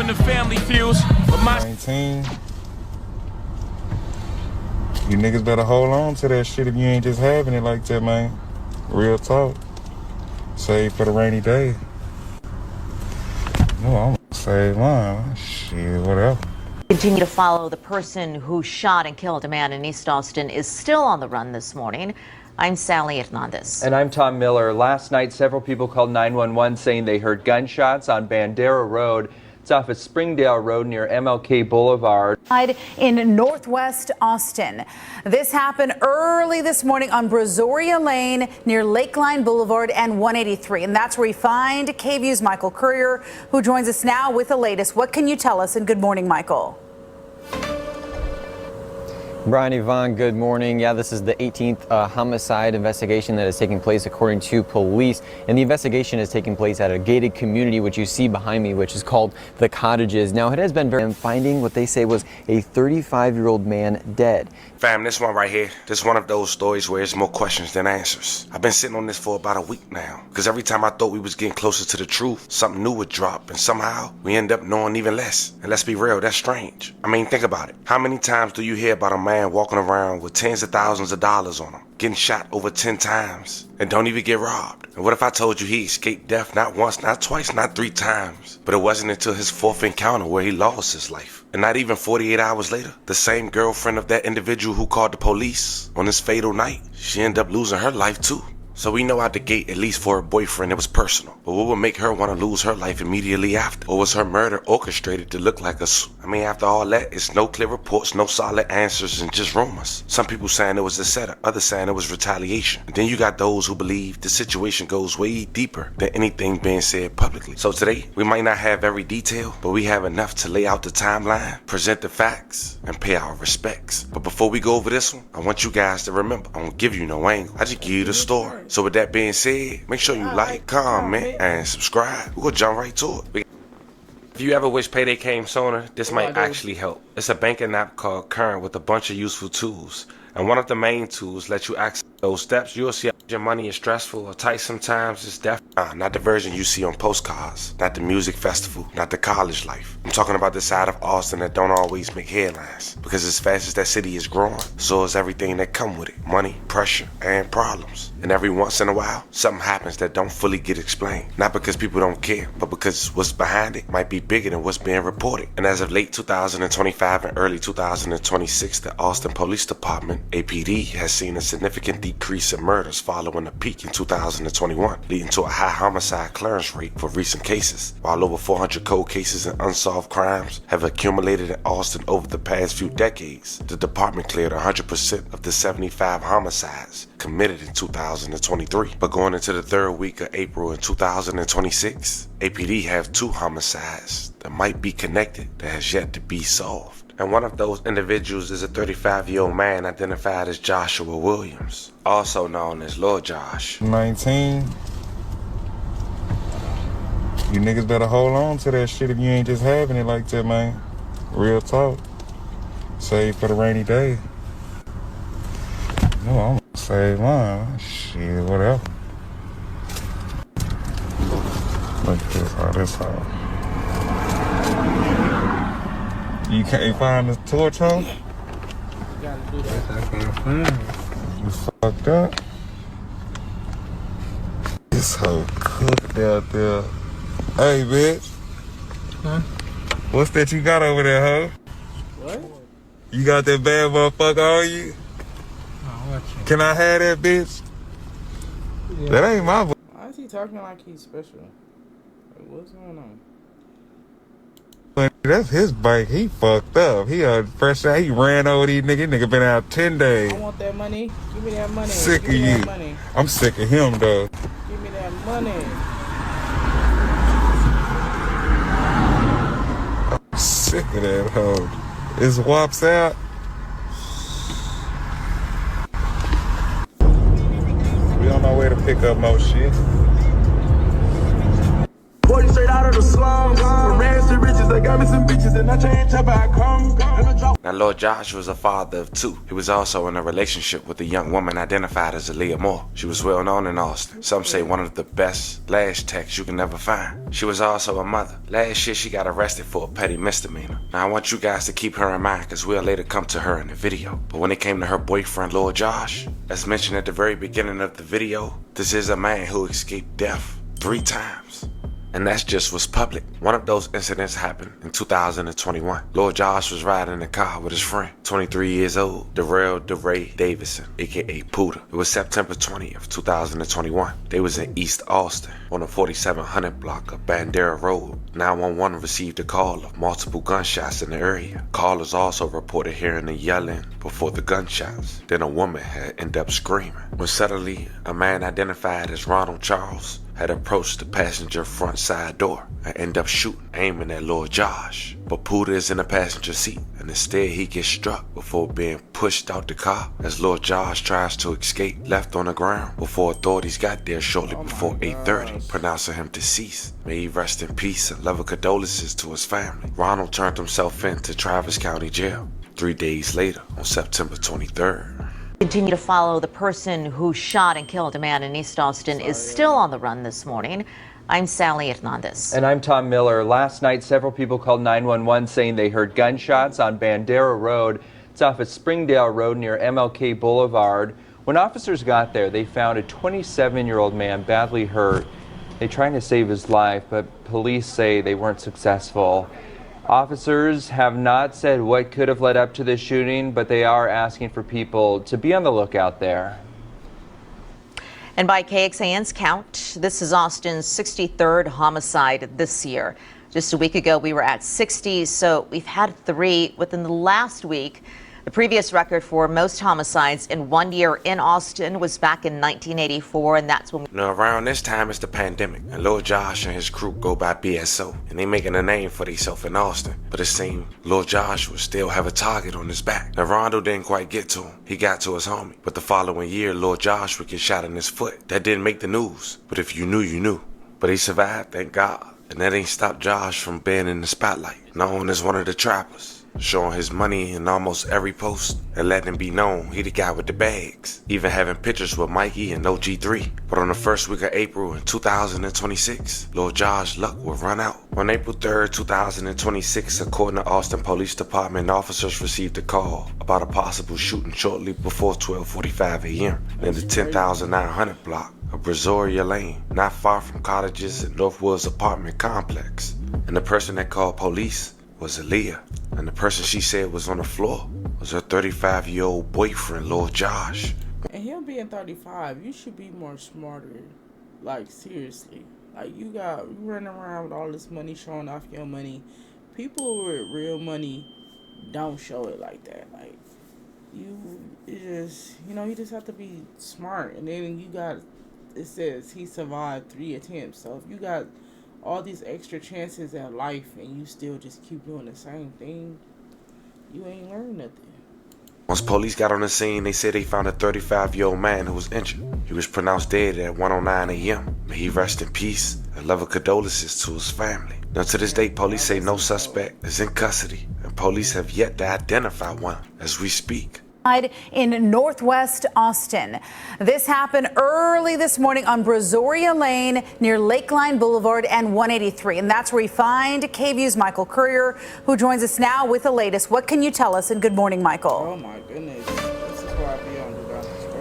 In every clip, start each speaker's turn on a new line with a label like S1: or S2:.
S1: when the family feels. But my
S2: 19. You niggas better hold on to that shit if you ain't just having it like that, man. Real talk. Save for the rainy day. No, I'm gonna save mine. Shit, whatever.
S3: Continue to follow the person who shot and killed a man in East Austin is still on the run this morning. I'm Sally Hernandez.
S4: And I'm Tom Miller. Last night, several people called 911 saying they heard gunshots on Bandera Road. It's off of Springdale Road near MLK Boulevard.
S5: In Northwest Austin. This happened early this morning on Brazoria Lane near Lakeline Boulevard and 183. And that's where we find KVU's Michael Courier, who joins us now with the latest. What can you tell us? And good morning, Michael.
S6: Brian, Yvonne, good morning. Yeah, this is the 18th homicide investigation that is taking place according to police. And the investigation is taking place at a gated community, which you see behind me, which is called The Cottages. Now, it has been very finding what they say was a 35-year-old man dead.
S7: Fam, this one right here, this is one of those stories where it's more questions than answers. I've been sitting on this for about a week now, because every time I thought we was getting closer to the truth, something new would drop, and somehow we end up knowing even less. And let's be real, that's strange. I mean, think about it. How many times do you hear about a man walking around with tens of thousands of dollars on him, getting shot over 10 times, and don't even get robbed? And what if I told you he escaped death not once, not twice, not 3 times, but it wasn't until his 4th encounter where he lost his life? And not even 48 hours later, the same girlfriend of that individual who called the police on this fatal night, she ended up losing her life too. So we know out the gate, at least for her boyfriend, it was personal. But what would make her want to lose her life immediately after? Or was her murder orchestrated to look like I mean, after all that, it's no clear reports, no solid answers, and just rumors. Some people saying it was a setup, others saying it was retaliation. And then you got those who believe the situation goes way deeper than anything being said publicly. So today, we might not have every detail, but we have enough to lay out the timeline, present the facts, and pay our respects. But before we go over this one, I want you guys to remember, I don't give you no angle. I just give you the story. So with that being said, make sure you like, comment, and subscribe. We're gonna jump right to it. If you ever wish payday came sooner, this might actually help. It's a banking app called Current with a bunch of useful tools. And one of the main tools lets you access those steps. You'll see your money is stressful or tight sometimes. It's definitely not the version you see on postcards, not the music festival, not the college life. I'm talking about the side of Austin that don't always make headlines. Because as fast as that city is growing, so is everything that come with it. Money, pressure, and problems. And every once in a while, something happens that don't fully get explained. Not because people don't care, but because what's behind it might be bigger than what's being reported. And as of late 2025 and early 2026, the Austin Police Department, APD, has seen a significant decrease in murders following a peak in 2021, leading to a high homicide clearance rate for recent cases. While over 400 cold cases and unsolved crimes have accumulated in Austin over the past few decades, the department cleared 100% of the 75 homicides committed in 2023. But going into the 3rd week of April in 2026, APD have 2 homicides that might be connected that has yet to be solved. And one of those individuals is a 35-year-old man identified as Joshua Williams, also known as Lord Josh.
S2: 19. You niggas better hold on to that shit if you ain't just having it like that, man. Real talk. Save for the rainy day. No, I'm gonna save mine. Shit, whatever. Look at this, how this how. You can't find the torch, huh?
S8: You gotta do that. I can't find it.
S2: You fucked up. This hoe cooked out there. Hey, bitch.
S8: Huh?
S2: What's that you got over there, huh?
S8: What?
S2: You got that bad motherfucker on you?
S8: Oh, what you?
S2: Can I have that, bitch?
S8: Yeah.
S2: That ain't my voice.
S8: Why is he talking like he's special? Like, what's going on?
S2: That's his bike. He fucked up. He fresh out. He ran over these niggas. Nigga been out 10 days.
S8: I want that money. Give me that money.
S2: Sick
S8: Give
S2: of
S8: me
S2: you.
S8: That money.
S2: I'm sick of him, though.
S8: Give me that money.
S2: I'm sick of that hoe. Is WAPs out? We on our way to pick up more shit.
S9: Boy, straight out of the slums, from rags to riches, they got
S7: Now, Lord Josh was a father of two. He was also in a relationship with a young woman identified as Aaliyah Moore. She was well known in Austin. Some say one of the best lash techs you can never find. She was also a mother. Last year, she got arrested for a petty misdemeanor. Now, I want you guys to keep her in mind because we'll later come to her in the video. But when it came to her boyfriend, Lord Josh, as mentioned at the very beginning of the video, this is a man who escaped death 3 times. And that's just what's public. One of those incidents happened in 2021. Lord Josh was riding in a car with his friend, 23 years old, Darrell DeRay Davidson, aka Puda. It was September 20th, 2021. They was in East Austin on the 4700 block of Bandera Road. 911 received a call of multiple gunshots in the area. Callers also reported hearing the yelling before the gunshots. Then a woman had ended up screaming. When suddenly, a man identified as Ronald Charles had approached the passenger front side door and ended up shooting, aiming at Lord Josh. But Puda is in the passenger seat, and instead he gets struck before being pushed out the car as Lord Josh tries to escape, left on the ground before authorities got there shortly before 8:30, pronouncing him deceased. May he rest in peace and love and condolences to his family. Ronald turned himself in to Travis County Jail 3 days later on September 23rd.
S3: Continue to follow the person who shot and killed a man in East Austin is still on the run this morning. I'm Sally Hernandez.
S4: And I'm Tom Miller. Last night, several people called 911 saying they heard gunshots on Bandera Road. It's off at Springdale Road near MLK Boulevard. When officers got there, they found a 27-year-old man badly hurt. They tried to save his life, but police say they weren't successful. Officers have not said what could have led up to this shooting, but they are asking for people to be on the lookout there.
S3: And by KXAN's count, this is Austin's 63rd homicide this year. Just a week ago, we were at 60, so we've had 3 within the last week. The previous record for most homicides in 1 year in Austin was back in 1984, and that's when
S7: Now, around this time, it's the pandemic, and Lord Josh and his crew go by BSO, and they making a name for themselves in Austin. But it seemed Lord Josh would still have a target on his back. Now, Rondo didn't quite get to him. He got to his homie. But the following year, Lord Josh would get shot in his foot. That didn't make the news. But if you knew, you knew. But he survived, thank God. And that ain't stopped Josh from being in the spotlight, known as one of the trappers, showing his money in almost every post and letting him be known he the guy with the bags, even having pictures with Mikey and OG3. But on the first week of April in 2026, Lord Josh's luck would run out. On April 3rd, 2026, according to Austin Police Department, officers received a call about a possible shooting shortly before 12:45 a.m. in the 10,900 block of Brazoria Lane, not far from Cottages and Northwoods apartment complex. And the person that called police was Aaliyah, and the person she said was on the floor was her 35-year-old boyfriend, Lord Josh.
S8: And him being 35, you should be more smarter. Like, seriously. Like, you running around with all this money, showing off your money. People with real money don't show it like that. Like, you just have to be smart. And then it says he survived 3 attempts. So if you got all these extra chances at life and you still just keep doing the same thing, you ain't learned nothing.
S7: Once police got on the scene, they said they found a 35-year-old man who was injured. He was pronounced dead at 1:09 a.m. May he rest in peace and love and condolences to his family. Now, to this day, police say no suspect is in custody, and police have yet to identify one as we speak.
S5: In Northwest Austin. This happened early this morning on Brazoria Lane near Lakeline Boulevard and 183. And that's where we find KVU's Michael Courier, who joins us now with the latest. What can you tell us? And good morning, Michael.
S8: Oh, my goodness. This is where I be on.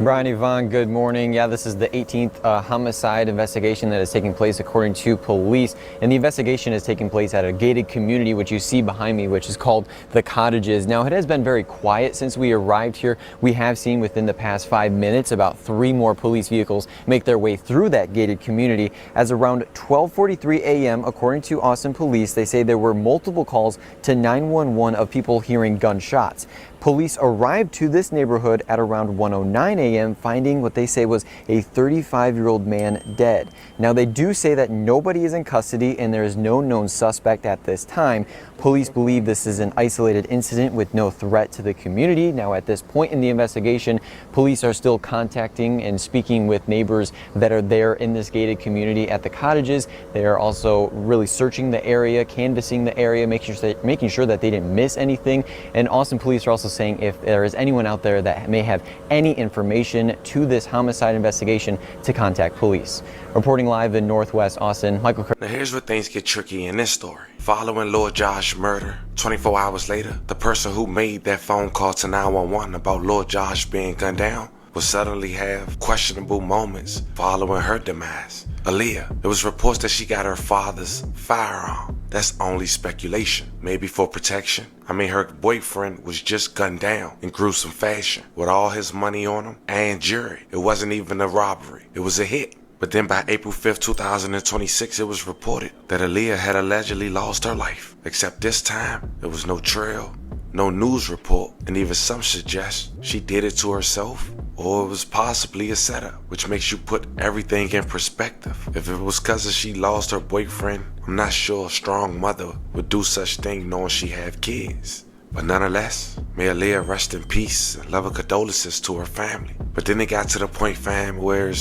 S6: Brian, Yvonne, good morning. Yeah, this is the 18th homicide investigation that is taking place according to police. And the investigation is taking place at a gated community, which you see behind me, which is called the Cottages. Now, it has been very quiet since we arrived here. We have seen within the past 5 minutes about 3 more police vehicles make their way through that gated community. As around 12:43 a.m., according to Austin police, they say there were multiple calls to 911 of people hearing gunshots. Police arrived to this neighborhood at around 1:09 a.m., finding what they say was a 35-year-old man dead. Now, they do say that nobody is in custody and there is no known suspect at this time. Police believe this is an isolated incident with no threat to the community. Now, at this point in the investigation, police are still contacting and speaking with neighbors that are there in this gated community at the cottages. They are also really searching the area, canvassing the area, making sure that they didn't miss anything. And Austin police are also saying if there is anyone out there that may have any information to this homicide investigation, to contact police. Reporting live in Northwest Austin, Michael Curry.
S7: Now here's where things get tricky in this story. Following Lord Josh's murder, 24 hours later, the person who made that phone call to 911 about Lord Josh being gunned down will suddenly have questionable moments following her demise. Aaliyah, it was reports that she got her father's firearm. That's only speculation, maybe for protection. I mean, her boyfriend was just gunned down in gruesome fashion with all his money on him and jewelry. It wasn't even a robbery, it was a hit. But then by April 5th, 2026, it was reported that Aaliyah had allegedly lost her life. Except this time, there was no trail, no news report, and even some suggest she did it to herself, or it was possibly a setup, which makes you put everything in perspective. If it was because she lost her boyfriend, I'm not sure a strong mother would do such thing knowing she had kids. But nonetheless, may Aaliyah rest in peace and love and condolences to her family. But then it got to the point, fam, where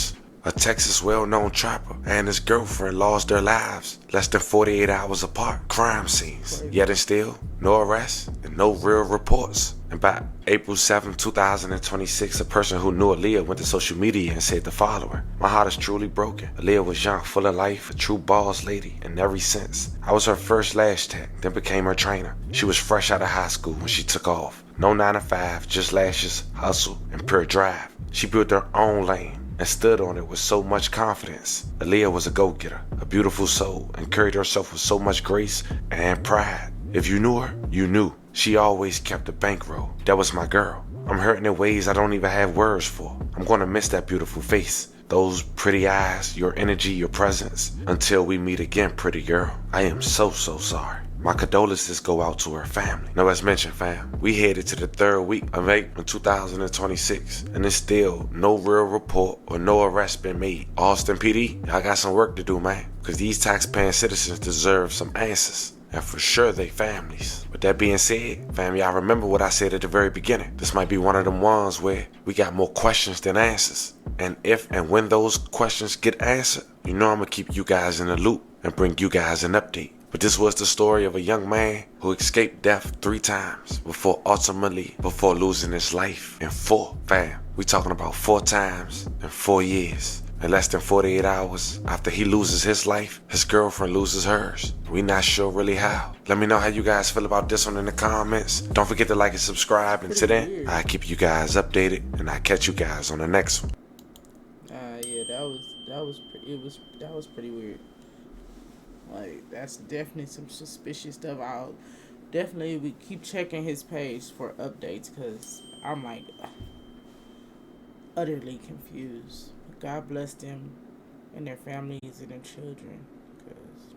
S7: a Texas well-known trapper and his girlfriend lost their lives less than 48 hours apart. Crime scenes. Yet and still, no arrests and no real reports. And by April 7, 2026, a person who knew Aaliyah went to social media and said the following: "My heart is truly broken. Aaliyah was young, full of life, a true boss lady in every sense. I was her first lash tech, then became her trainer. She was fresh out of high school when she took off. No 9 to 5, just lashes, hustle, and pure drive. She built her own lane and stood on it with so much confidence. Aaliyah was a go-getter, a beautiful soul, and carried herself with so much grace and pride. If you knew her, you knew. She always kept a bankroll. That was my girl. I'm hurting in ways I don't even have words for. I'm gonna miss that beautiful face, those pretty eyes, your energy, your presence. Until we meet again, pretty girl. I am so sorry. My condolences go out to her family." Now, as mentioned, fam, we headed to the 3rd week of April 2026, and there's still no real report or no arrest been made. Austin PD, y'all got some work to do, man, because these tax-paying citizens deserve some answers, and for sure they families. With that being said, fam, y'all remember what I said at the very beginning. This might be one of them ones where we got more questions than answers. And if and when those questions get answered, you know I'm gonna keep you guys in the loop and bring you guys an update. But this was the story of a young man who escaped death 3 times before losing his life in 4. Fam, we talking about 4 times in 4 years. In less than 48 hours after he loses his life, his girlfriend loses hers. We not sure really how. Let me know how you guys feel about this one in the comments. Don't forget to like and subscribe. And till then, I'll keep you guys updated, and I'll catch you guys on the next one.
S8: Yeah, that was pretty weird. Like, that's definitely some suspicious stuff. I'll definitely keep checking his page for updates, because I'm like utterly confused. God bless them and their families and their children.